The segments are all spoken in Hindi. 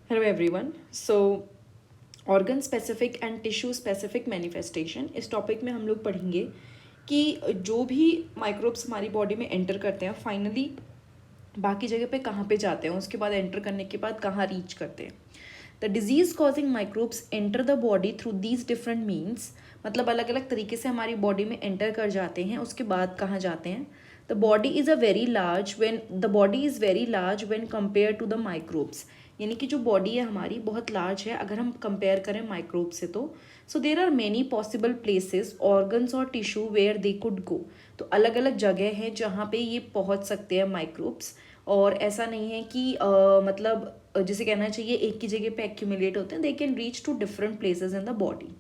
Hello everyone. So organ specific and tissue specific manifestation, इस टॉपिक में हम लोग पढ़ेंगे कि जो भी माइक्रोब्स हमारी बॉडी में एंटर करते हैं फाइनली बाकी जगह पे कहाँ पे जाते हैं, उसके बाद एंटर करने के बाद कहाँ रीच करते हैं। The disease causing microbes enter the body through these different means, मतलब अलग अलग तरीके से हमारी बॉडी में एंटर कर जाते हैं, उसके बाद कहाँ जाते हैं। The body is very large when compare to the microbes, यानी कि जो बॉडी है हमारी बहुत लार्ज है अगर हम कंपेयर करें माइक्रोब से। तो so there are many possible places organs और tissue where they could go, तो अलग अलग जगह हैं जहाँ पे ये पहुँच सकते हैं माइक्रोब्स। और ऐसा नहीं है कि मतलब जिसे कहना चाहिए एक ही जगह पे एक्यूमुलेट होते हैं, they can reach to different places in the body.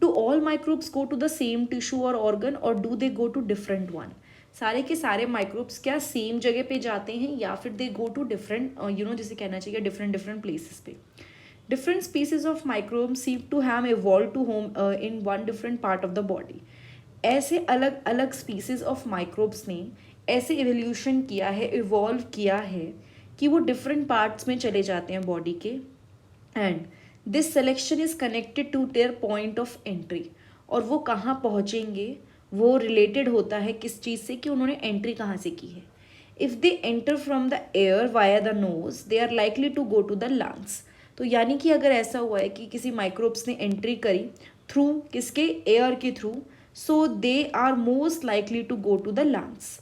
Do all microbes go to the same tissue और ऑर्गन और do they go to different one? सारे के सारे माइक्रोब्स क्या सेम जगह पे जाते हैं या फिर दे गो टू डिफरेंट जिसे कहना चाहिए डिफरेंट डिफरेंट प्लेसेस पे। Different species of microbe seem to have evolve to home in one different part of the body. ऐसे अलग अलग स्पीसीज ऑफ माइक्रोब्स ने ऐसे इवोल्यूशन किया है, इवॉल्व किया है कि वो डिफरेंट पार्ट्स में चले जाते हैं बॉडी के। And this selection is connected to their point of entry, और वो कहाँ पहुँचेंगे वो रिलेटेड होता है किस चीज़ से, कि उन्होंने एंट्री कहाँ से की है। If they enter from the air via the nose they are likely to go to the lungs. तो यानी कि अगर ऐसा हुआ है कि किसी माइक्रोब्स ने एंट्री करी थ्रू किसके, एयर के through, so they are most likely to go to the lungs.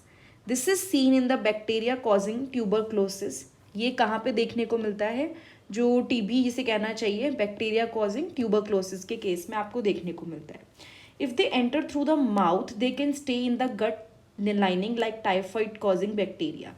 This is seen in the bacteria causing tuberculosis. ये कहाँ पे देखने को मिलता है, जो टीबी जिसे कहना चाहिए बैक्टीरिया कॉजिंग ट्यूबरक्लोसिस के केस में आपको देखने को मिलता है। If they enter through the mouth they can stay in the gut lining like typhoid causing bacteria.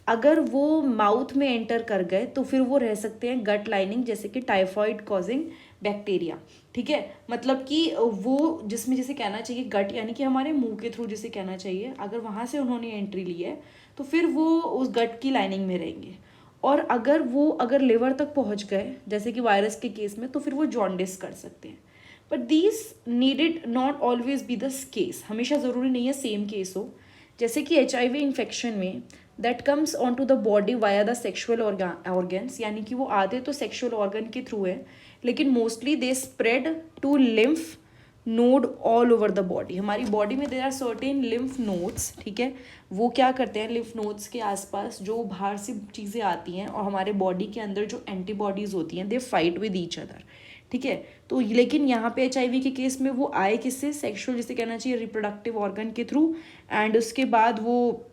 अगर वो माउथ में एंटर कर गए तो फिर वो रह सकते हैं गट लाइनिंग, जैसे कि टाइफाइड कॉजिंग बैक्टीरिया। ठीक है, मतलब कि वो जिसमें जिसे कहना चाहिए गट, यानी कि हमारे मुंह के थ्रू जिसे कहना चाहिए, अगर वहाँ से उन्होंने एंट्री ली है तो फिर वो उस गट की लाइनिंग में रहेंगे। और अगर लिवर तक पहुँच गए जैसे कि वायरस के केस में, तो फिर वो जॉन्डिस कर सकते हैं। But these needed not always be the case, हमेशा ज़रूरी नहीं है सेम केस हो। जैसे कि HIV इन्फेक्शन में that comes on to the body via the sexual organs, यानी कि वो आधे तो सेक्शुअल ऑर्गन के थ्रू है, लेकिन mostly they spread to lymph node all over the body. हमारी बॉडी में there are certain lymph nodes, ठीक है, वो क्या करते हैं लिम्फ नोड्स के आसपास जो बाहर से चीज़ें आती हैं और हमारे बॉडी के अंदर जो एंटीबॉडीज़ होती हैं they fight with each other. ठीक है, तो लेकिन यहाँ पे HIV के केस में वो आए किससे, सेक्शुअल जिसे कहना चाहिए रिप्रोडक्टिव ऑर्गन के थ्रू, एंड उसके बाद वो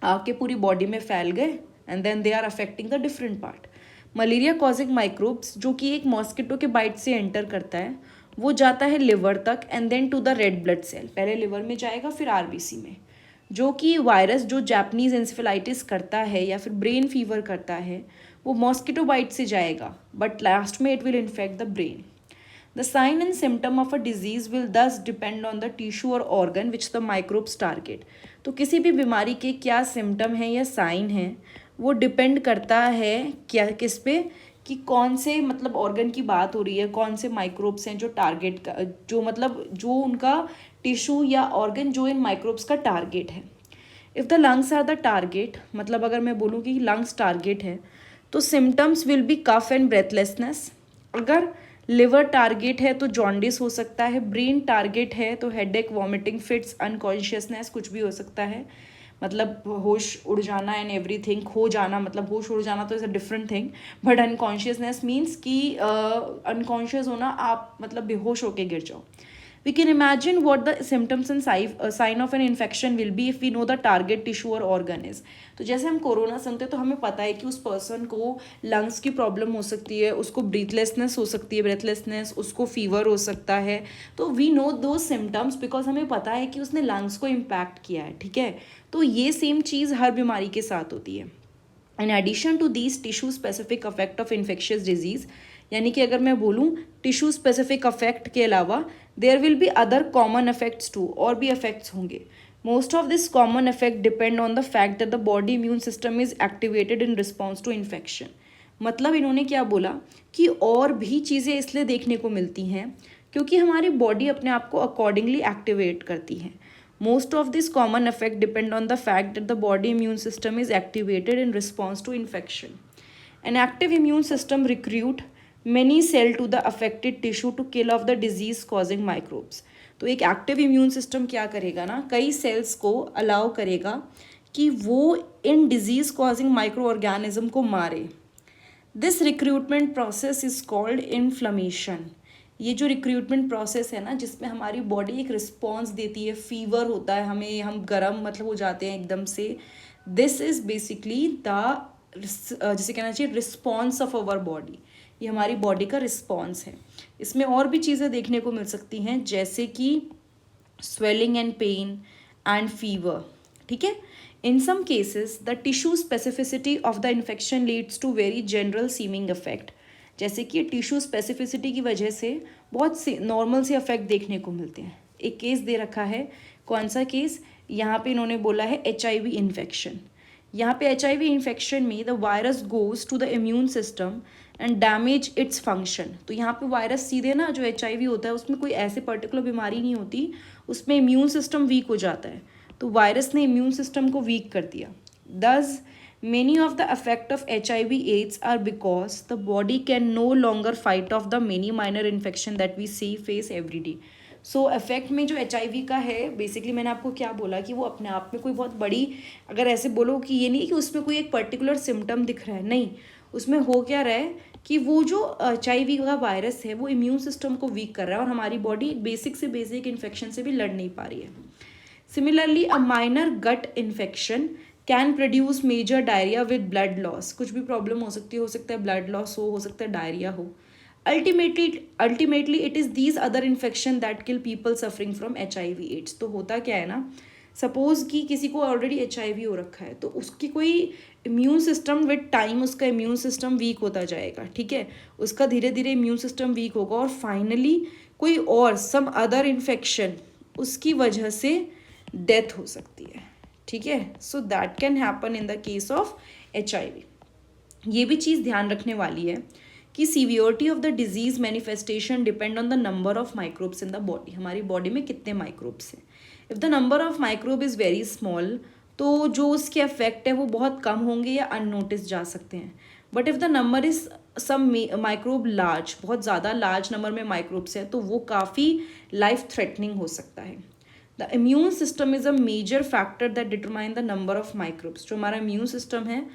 आके पूरी बॉडी में फैल गए and then they are affecting the different part. Malaria causing microbes जो कि एक मॉस्किटो के बाइट से एंटर करता है, वो जाता है लिवर तक and then to the red blood cell, पहले लिवर में जाएगा फिर RBC में। जो कि वायरस जो जापानीज इंसेफेलाइटिस करता है या फिर ब्रेन फीवर करता है, वो मॉस्किटो बाइट से जाएगा बट लास्ट में it will infect the brain. The sign and symptom of a disease will thus depend on the tissue और organ which the microbes target. तो किसी भी बीमारी के क्या सिम्टम है या साइन है वो डिपेंड करता है क्या किस पे, कि कौन से मतलब ऑर्गन की बात हो रही है, कौन से माइक्रोब्स हैं जो टारगेट का, जो मतलब जो उनका टिश्यू या ऑर्गन जो इन माइक्रोब्स का टारगेट है। If the lungs are the target, मतलब अगर मैं बोलूँ कि लंग्स टारगेट है तो symptoms will be cough and breathlessness. अगर लिवर टारगेट है तो जॉन्डिस हो सकता है, ब्रेन टारगेट है तो हेडेक, वॉमिटिंग, फिट्स, अनकॉन्शियसनेस कुछ भी हो सकता है, मतलब होश उड़ जाना एंड एवरीथिंग, खो जाना, मतलब होश उड़ जाना तो is a different thing, but unconsciousness means कि अनकॉन्शियस होना, आप मतलब बेहोश होके गिर जाओ। We can imagine what the symptoms and sign of an infection will be if we know the target tissue or organ is. तो जैसे हम कोरोना सुनते हैं तो हमें पता है कि उस पर्सन को लंग्स की प्रॉब्लम हो सकती है, उसको ब्रीथलेसनेस हो सकती है, ब्रेथलेसनेस, उसको फीवर हो सकता है। तो वी नो दो सिम्टम्स बिकॉज हमें पता है कि उसने लंग्स को इम्पैक्ट किया है। ठीक है, तो ये सेम चीज़ हर बीमारी के साथ होती है। In addition to these tissue specific affect of infectious diseases, यानी कि अगर मैं बोलूँ टिश्यू स्पेसिफिक अफेक्ट के अलावा there will be other common affects too, और भी अफेक्ट्स होंगे। Most of this common affect depend on the fact that the body immune system is activated in response to infection. मतलब इन्होंने क्या बोला कि और भी चीज़ें इसलिए देखने को मिलती हैं क्योंकि हमारी बॉडी अपने आप को अकॉर्डिंगली एक्टिवेट करती है। Most of these common effects depend on the fact that the body immune system is activated in response to infection. An active immune system recruit many cell to the affected tissue to kill off the disease causing microbes. तो एक एक्टिव इम्यून सिस्टम क्या करेगा ना, कई सेल्स को अलाउ करेगा कि वो in disease causing micro organism को मारे. This recruitment process is called inflammation. ये जो रिक्रूटमेंट प्रोसेस है ना, जिसमें हमारी बॉडी एक रिस्पॉन्स देती है, फीवर होता है हमें, हम गर्म मतलब हो जाते हैं एकदम से. दिस इज बेसिकली द जैसे कहना चाहिए रिस्पॉन्स ऑफ अवर बॉडी. ये हमारी बॉडी का रिस्पॉन्स है. इसमें और भी चीज़ें देखने को मिल सकती हैं, जैसे कि swelling and pain and fever. ठीक है. In some cases, the tissue specificity of the infection leads to very general seeming effect. जैसे कि टिश्यू स्पेसिफिसिटी की वजह से बहुत से नॉर्मल से अफेक्ट देखने को मिलते हैं. एक केस दे रखा है. कौन सा केस? यहाँ पे इन्होंने बोला है HIV इन्फेक्शन. यहाँ पे HIV इन्फेक्शन में the virus goes to the immune system and damage its function. तो यहाँ पे वायरस सीधे ना, जो HIV होता है उसमें कोई ऐसे पर्टिकुलर बीमारी नहीं होती, उसमें इम्यून सिस्टम वीक हो जाता है. तो वायरस ने इम्यून सिस्टम को वीक कर दिया. Thus many of the affect of HIV/AIDS are because the body can no longer fight off the many minor infection that we see face every day. So effect में जो HIV का है, बेसिकली मैंने आपको क्या बोला कि वो अपने आप में कोई बहुत बड़ी, अगर ऐसे बोलो कि ये नहीं कि उसमें कोई एक पर्टिकुलर सिम्टम दिख रहा है, नहीं. उसमें हो क्या रहा है कि वो जो HIV का वायरस है वो इम्यून सिस्टम को वीक कर रहा है और हमारी बॉडी बेसिक से बेसिक इन्फेक्शन से भी लड़ नहीं पा रही है. Similarly, a minor gut infection can produce major diarrhea with blood loss. कुछ भी प्रॉब्लम हो सकता है ब्लड लॉस हो सकता है डायरिया हो. Ultimately, it is these other infection that kill people suffering from HIV/AIDS. तो होता क्या है ना, सपोज कि किसी को ऑलरेडी HIV हो रखा है, तो उसकी कोई इम्यून सिस्टम विद टाइम, उसका इम्यून सिस्टम वीक होता जाएगा. ठीक है. उसका धीरे धीरे इम्यून सिस्टम वीक होगा और फाइनली कोई और सम अदर इन्फेक्शन उसकी वजह से डेथ हो सकती है. ठीक है. So that can happen in the case of HIV. ये भी चीज़ ध्यान रखने वाली है कि severity of the disease manifestation depend on the number of microbes in the body. हमारी बॉडी में कितने माइक्रोब्स हैं. If the number of microbe is very small, तो जो उसके अफेक्ट है वो बहुत कम होंगे या अननोटिस जा सकते हैं. But if the number is some microbe large, बहुत ज़्यादा लार्ज नंबर में माइक्रोब्स है, तो वो काफ़ी लाइफ थ्रेटनिंग हो सकता है. The immune system is a major factor that determine the number of microbes. जो हमारा इम्यून सिस्टम है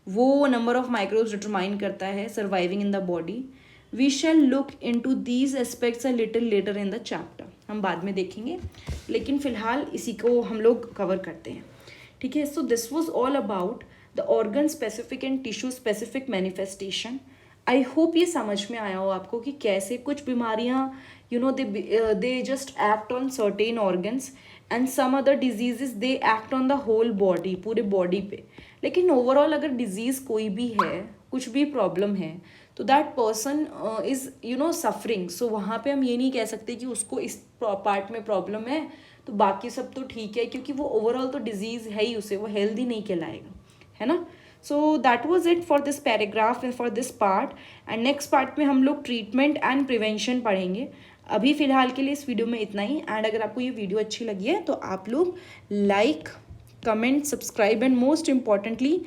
वो नंबर ऑफ माइक्रोब्स डिटरमाइन करता है surviving in the body. We shall look in to these aspects a little later in the chapter. हम बाद में देखेंगे, लेकिन फ़िलहाल इसी को हम लोग कवर करते हैं. ठीक है. So this was all about the organ specific and tissue specific manifestation. I hope ये समझ में आया हो आपको कि कैसे कुछ बीमारियाँ they just act on certain organs and some other diseases they act on the whole body, पूरे बॉडी पे. लेकिन ओवरऑल अगर डिजीज़ कोई भी है, कुछ भी प्रॉब्लम है, तो दैट पर्सन इज़ सफरिंग. सो वहाँ पे हम ये नहीं कह सकते कि उसको इस पार्ट में प्रॉब्लम है तो बाकी सब तो ठीक है, क्योंकि वो ओवरऑल तो डिजीज़ है ही, उसे वो हेल्दी नहीं कहलाएगा, है ना. So that was it for this paragraph and for this part. And next part में हम लोग ट्रीटमेंट एंड प्रिवेंशन पढ़ेंगे. अभी फ़िलहाल के लिए इस वीडियो में इतना ही. एंड अगर आपको ये वीडियो अच्छी लगी है तो आप लोग like, comment, subscribe and most importantly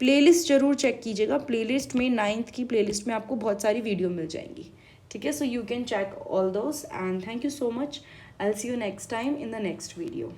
playlist ज़रूर चेक कीजिएगा. प्लेलिस्ट में 9th की प्लेलिस्ट में आपको बहुत सारी वीडियो मिल जाएंगी. ठीक है. So you can check all those and thank you so much. I will see you next time in the next video.